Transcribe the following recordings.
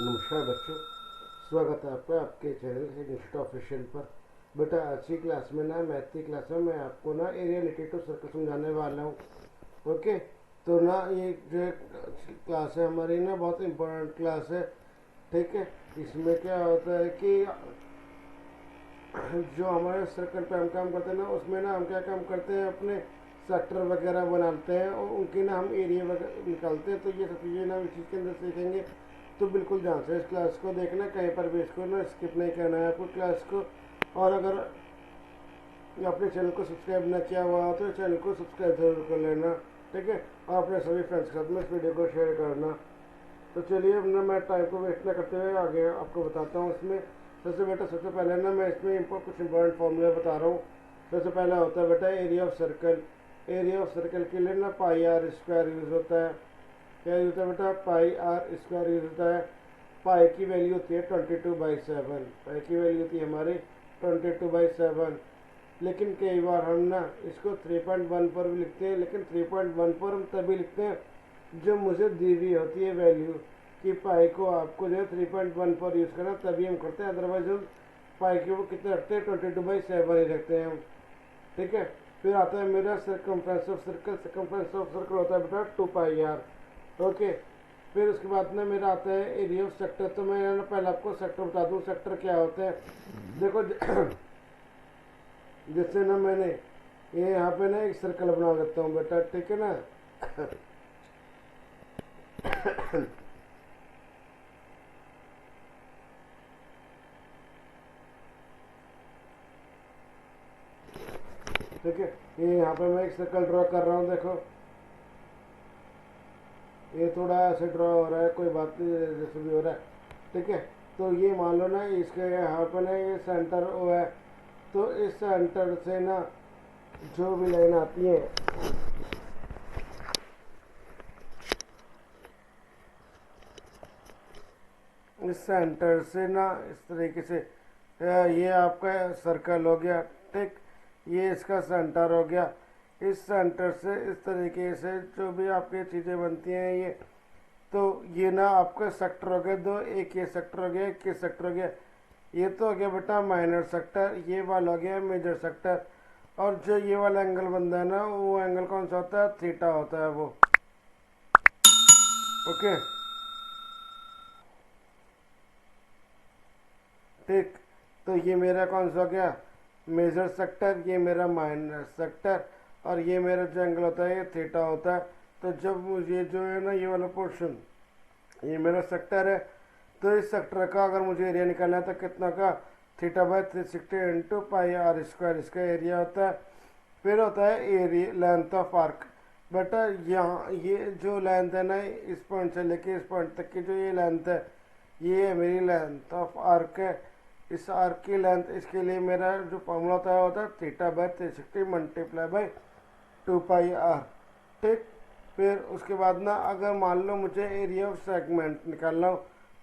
नमस्कार बच्चों, स्वागत है आपका आपके चैनल इंस्टीट्यूट ऑफिशियल पर। बेटा आज की क्लास में ना मैथ की क्लास में मैं आपको ना एरिया रिलेटेड टू सर्कल समझाने वाला हूँ। ओके, तो ना ये जो क्लास है हमारी ना बहुत इम्पोर्टेंट क्लास है। ठीक है, इसमें क्या होता है कि जो हमारे सर्कल पे हम काम करते हैं ना उसमें ना हम क्या काम करते हैं, अपने सेक्टर वगैरह बनाते हैं और उनकी ना हम एरिया वगैरह निकालते हैं। तो ये सब चीज़ें ना हम इस चीज़ के अंदर सीखेंगे। तो बिल्कुल ध्यान से इस क्लास को देखना, कहीं पर भी इसको ना स्किप नहीं करना है आपको क्लास को। और अगर अपने चैनल को सब्सक्राइब ना किया हुआ हो तो चैनल को सब्सक्राइब जरूर कर लेना। ठीक है, और अपने सभी फ्रेंड्स के साथ में इस वीडियो को शेयर करना। तो चलिए अब ना मैं टाइम को वेस्ट ना करते हुए आगे आपको बताता हूँ। इसमें सबसे पहले ना मैं इसमें कुछ इंपॉर्टेंट फॉर्मूला बता रहा हूँ। सबसे पहला होता है बेटा area of circle. Area of circle के लिए ना पाई आर स्क्वायर यूज़ होता है। क्या यूज़ होता है बेटा? पाई आर स्क्वायर यूज़ होता है। पाई की वैल्यू होती है 22/7। पाई की वैल्यू होती है हमारी 22/7। लेकिन कई बार हम ना इसको 3.1 पर भी लिखते हैं, लेकिन 3.1 पर हम तभी लिखते हैं जो मुझे दी हुई होती है वैल्यू कि पाई को आपको जो है 3.1 पर यूज़ करना, तभी हम करते हैं। अदरवाइज हम पाई के वो कितने रखते हैं? 22/7 ही रखते हैं हम। ठीक है, फिर आता है मेरा circumference of circle. Circumference of circle होता है बेटा 2πr। ओके, फिर उसके बाद में मेरा आता है एरिया ऑफ सेक्टर। तो मैं ना पहले आपको सेक्टर बता दूं, सेक्टर क्या होता है। देखो जैसे ना मैंने ये यहाँ पे ना एक सर्कल बना देता हूँ बेटा, ठीक है ना। ठीक है, ये यहाँ पे मैं एक सर्कल ड्रॉ कर रहा हूँ। देखो ये थोड़ा ऐसे ड्रॉ हो रहा है, कोई बात नहीं, जैसे भी हो रहा है। ठीक है, तो ये मान लो ना इसके यहाँ पे ना ये सेंटर ओ है। तो इस सेंटर से ना जो भी लाइन आती है इस सेंटर से ना इस तरीके से ये आपका सर्कल हो गया। ठीक, ये इसका सेंटर हो गया। इस सेंटर से इस तरीके से जो भी आपकी चीज़ें बनती हैं ये, तो ये ना आपका सेक्टर हो गया दो। एक ये सेक्टर हो गया, एक ये सेक्टर हो गया। ये तो हो गया बेटा माइनर सेक्टर, ये वाला हो गया मेजर सेक्टर। और जो ये वाला एंगल बनता है ना, वो एंगल कौन सा होता है? थीटा होता है वो। ओके, ठीक, तो ये मेरा कौन सा हो गया? मेजर सेक्टर, ये मेरा माइनर सेक्टर, और ये मेरा जो एंगल होता है ये थीटा होता है। तो जब ये जो है ना ये वाला पोर्शन ये मेरा सेक्टर है, तो इस सेक्टर का अगर मुझे एरिया निकालना है तो कितना का? θ/360 इंटू पाई आर स्क्वायर इसका एरिया होता है। फिर होता है एरिया लेंथ ऑफ आर्क। बेटा यहाँ ये जो लेंथ है ना, इस पॉइंट से लेके इस पॉइंट तक की जो ये लेंथ है, ये है मेरी लेंथ ऑफ आर्क है। इस आर्क की लेंथ, इसके लिए मेरा जो फॉर्मूला होता है θ/360 मल्टीप्लाई बाई 2πr। ठीक, फिर उसके बाद ना अगर मान लो मुझे एरिया ऑफ सेगमेंट निकालना हो,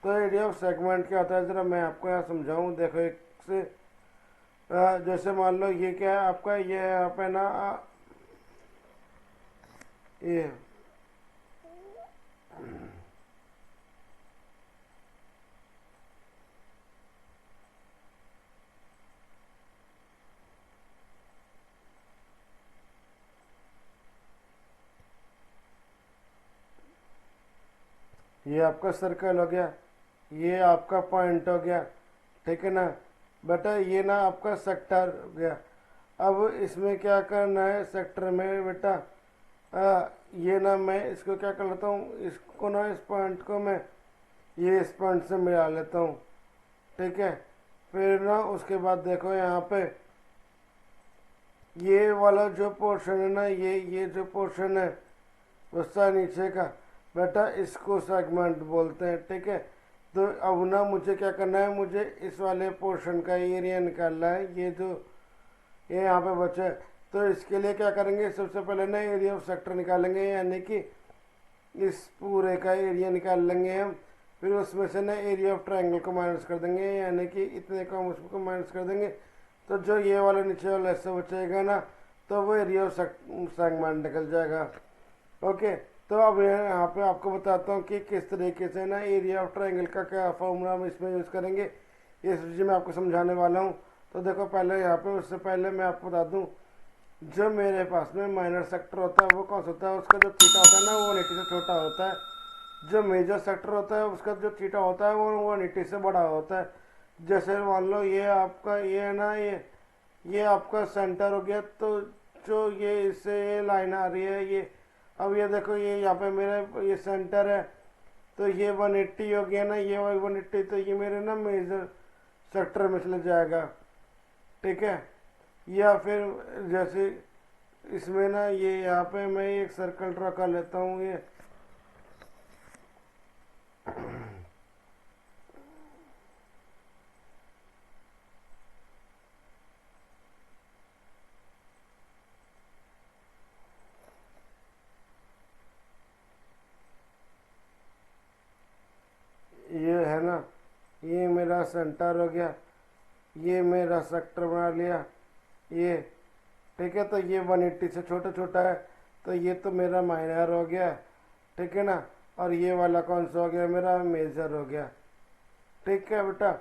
तो एरिया ऑफ सेगमेंट क्या होता है ज़रा मैं आपको यहाँ समझाऊँ। देखो एक से जैसे मान लो ये क्या है आपका, ये यहाँ पे ना ये ये आपका सर्कल हो गया, ये आपका पॉइंट हो गया। ठीक है ना बेटा, ये ना आपका सेक्टर हो गया। अब इसमें क्या करना है सेक्टर में बेटा, ये ना मैं इसको क्या कर लेता हूँ, इसको ना इस पॉइंट को मैं ये इस पॉइंट से मिला लेता हूँ। ठीक है, फिर ना उसके बाद देखो यहाँ पे ये वाला जो पोर्शन है ना, ये जो पोर्शन है उसका नीचे का बेटा, इसको सेगमेंट बोलते हैं। ठीक है, तो अब ना मुझे क्या करना है, मुझे इस वाले पोर्शन का एरिया निकालना है, ये जो ये यहाँ पे बचा है। तो इसके लिए क्या करेंगे, सबसे पहले ना एरिया ऑफ सेक्टर निकालेंगे, यानी कि इस पूरे का एरिया निकाल लेंगे हम। फिर उसमें से ना एरिया ऑफ ट्रायंगल को माइनस कर देंगे, यानी कि इतने को हम उसको माइनस कर देंगे। तो जो ये वाला नीचे वाला हिस्सा बचेगा ना, तो वो एरिया ऑफ सेगमेंट निकल जाएगा। ओके, तो अब यहाँ पे आपको बताता हूँ कि किस तरीके से ना एरिया ऑफ ट्रायंगल का क्या फॉर्मूला हम इसमें यूज़ करेंगे, ये स्ट्रेटजी मैं आपको समझाने वाला हूँ। तो देखो पहले यहाँ पे, उससे पहले मैं आपको बता दूँ, जो मेरे पास में माइनर सेक्टर होता है वो कौन सा होता है, उसका जो थीटा होता है ना वो 180 से छोटा होता है। जो मेजर सेक्टर होता है उसका जो थीटा होता है वो 180 से बड़ा होता है। जैसे मान लो ये आपका ये है ना, ये आपका सेंटर हो गया, तो जो ये इससे ये लाइन आ रही है, ये अब ये देखो ये यहाँ पे मेरा ये सेंटर है, तो ये 180 हो गया ना, ये 180, तो ये मेरे ना मेजर सेक्टर में चले जाएगा, ठीक है। या फिर जैसे इसमें ना ये यहाँ पे मैं एक सर्कल ड्रा कर लेता हूँ, ये है ना, ये मेरा सेंटर हो गया, ये मेरा सेक्टर बना लिया ये, ठीक है। तो ये 180 से छोटा छोटा है, तो ये तो मेरा माइनर हो गया, ठीक है ना। और ये वाला कौन सा हो गया, मेरा मेजर हो गया, ठीक है बेटा।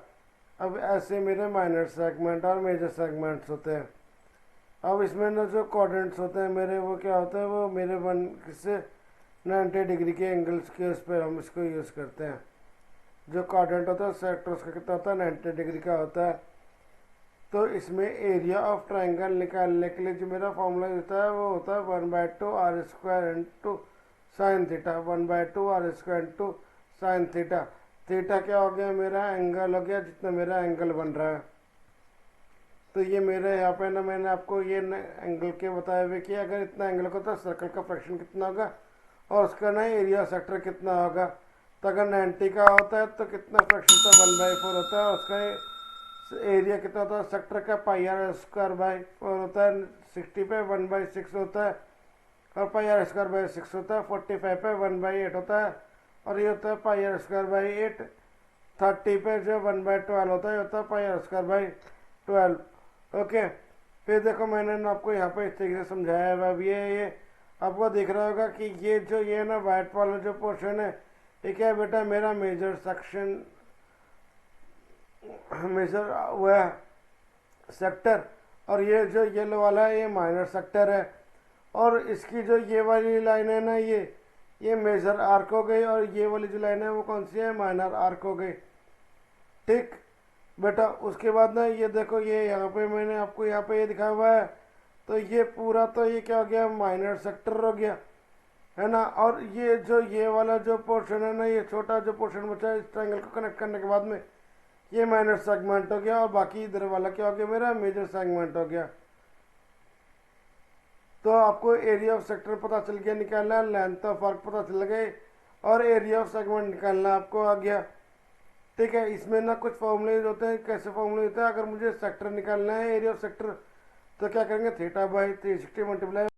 अब ऐसे मेरे माइनर सेगमेंट और मेजर सेगमेंट्स होते हैं। अब इसमें ना जो कोऑर्डिनेट्स होते हैं मेरे, वो क्या होता है, वो मेरे 1 से 90 डिग्री के एंगल्स के उस पर हम इसको यूज़ करते हैं। जो कोऑर्डिनेट होता है सेक्टर उसका कितना होता है, 90 डिग्री का होता है। तो इसमें एरिया ऑफ ट्राइंगल निकालने के लिए जो मेरा फॉर्मूला होता है वो होता है 1/2 r square into sine theta, 1/2 r square into sine theta. Theta क्या हो गया, मेरा एंगल हो गया, जितना मेरा एंगल बन रहा है। तो ये मेरे यहाँ पे ना मैंने आपको ये एंगल के बताए हुए कि अगर इतना एंगल होगा तो सर्कल का फ्रैक्शन कितना होगा और उसका ना एरिया सेक्टर कितना होगा। तो अगर 90 का होता है तो कितना फ्रैक्शन होता है, 1/4 होता है। उसका एरिया कितना होता है सेक्टर का, पाई आर स्क्वायर बाई 4 होता है। 60 पे 1/6 होता है और पाई आर स्क्वायर बाई 6 होता है। 45 पे 1/8 होता है और ये होता है पाई आर स्क्वायर बाई 8। 30 पे जो 1/12 होता है, होता है पाई आर स्क्वायर बाई 12। ओके, फिर देखो मैंने ना आपको यहाँ पे इस तरीके से समझाया है। अब ये आपको दिख रहा होगा कि ये जो ये ना वाइट वाला जो पोर्शन है, ये क्या है बेटा, मेरा मेजर सेक्शन, मेजर हुआ है सेक्टर। और ये जो येलो वाला है ये माइनर सेक्टर है। और इसकी जो ये वाली लाइन है ना, ये मेजर आर्क हो गई, और ये वाली जो लाइन है वो कौन सी है, माइनर आर्क हो गई, ठीक बेटा। उसके बाद ना ये देखो, ये यहाँ पे मैंने आपको यहाँ पे ये दिखाया हुआ है, तो ये पूरा तो ये क्या हो गया, माइनर सेक्टर हो गया, है ना। और ये जो ये वाला जो पोर्शन है ना, ये छोटा जो पोर्शन बचा है इस ट्रायंगल को कनेक्ट करने के बाद में, ये माइनर सेगमेंट हो गया। और बाकी इधर वाला क्या हो गया, मेरा मेजर सेगमेंट हो गया। तो आपको एरिया ऑफ सेक्टर पता चल गया निकालना, लेंथ ऑफ आर्क पता चल गए, और एरिया ऑफ सेगमेंट निकालना आपको आ गया, ठीक है। इसमें ना कुछ फॉर्मूले होते हैं, कैसे फॉर्मूले होते हैं, अगर मुझे सेक्टर निकालना है, एरिया ऑफ सेक्टर, तो क्या करेंगे, थीटा बाई 360 मल्टीप्लाई